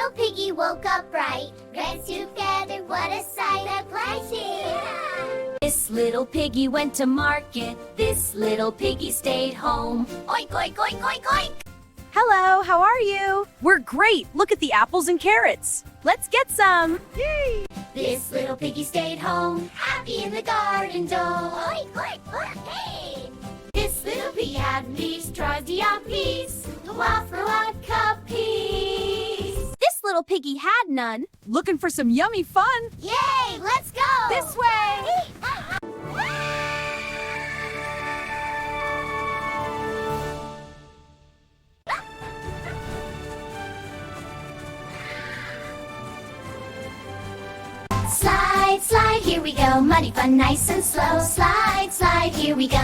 little piggy woke up bright. Ran together, what a sight, a pleasure. This little piggy went to market. This little piggy stayed home. Oink, oink, oink, oink, oink. Hello, how are you? We're great. Look at the apples and carrots. Let's get some. Yay! This little piggy stayed home, happy in the garden door. Oink, oink, oink, hey! This little piggy had leaves, tried the apples. Waffle what cuppies. This little piggy had none. Looking for some yummy fun? Yay, let's go! This way! Slide, slide, here we go. Muddy fun, nice and slow. Slide, slide, here we go.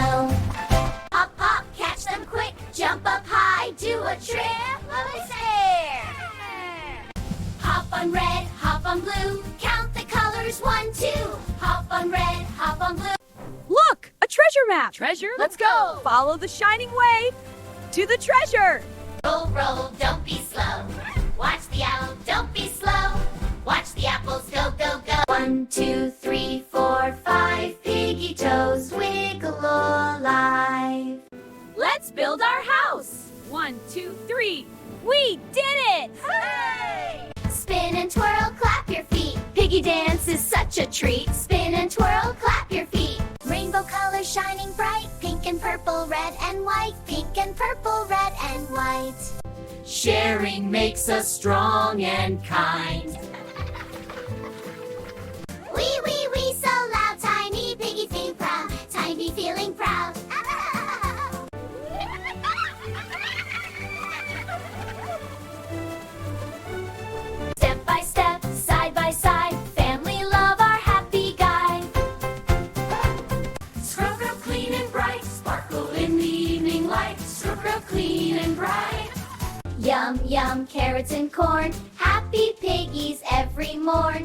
Hop, hop, catch them quick. Jump up high, do a trip. Who's there? Hop on red, hop on blue. Count the colors, 1, 2. Hop on red, hop on blue. Look, a treasure map. Treasure? Let's go. Follow the shining way to the treasure. Roll, roll, don't be slow. Watch the owl, don't be slow. Watch the apples go, go, go. 1, 2, 3, 4, 5. Piggy toes wiggle alive. Let's build our house. 1, 2, 3. We did it! Hooray! Spin and twirl, clap your feet. Piggy dance is such a treat. Spin and twirl, clap your feet. Rainbow colors shining bright. Pink and purple, red and white. Pink and purple, red and white. Sharing makes us strong and kind. Wee, so loud. Tiny piggy feeling proud. Tiny feeling proud. Step by step, side by side. Family love, our happy guide. Scrub, scrub, clean and bright. Sparkle in the evening light. Scrub, scrub, clean and bright. Yum, yum, carrots and corn. Happy piggies every morn.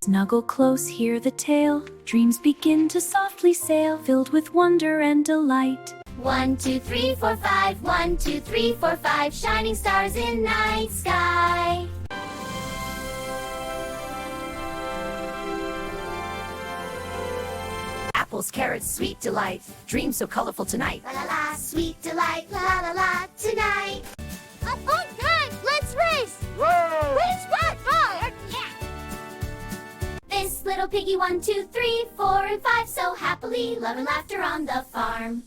Snuggle close, hear the tale. Dreams begin to softly sail, filled with wonder and delight. 1, 2, 3, 4, 5. 1, 2, 3, 4, 5. Shining stars in night sky. Apples, carrots, sweet delight. Dreams so colorful tonight. La la la, sweet delight. La la la, tonight. Up on time, let's race. Whoa! Race, run, fire. Yeah. This little piggy 1, 2, 3, 4, and 5 so happily love and laughter on the farm.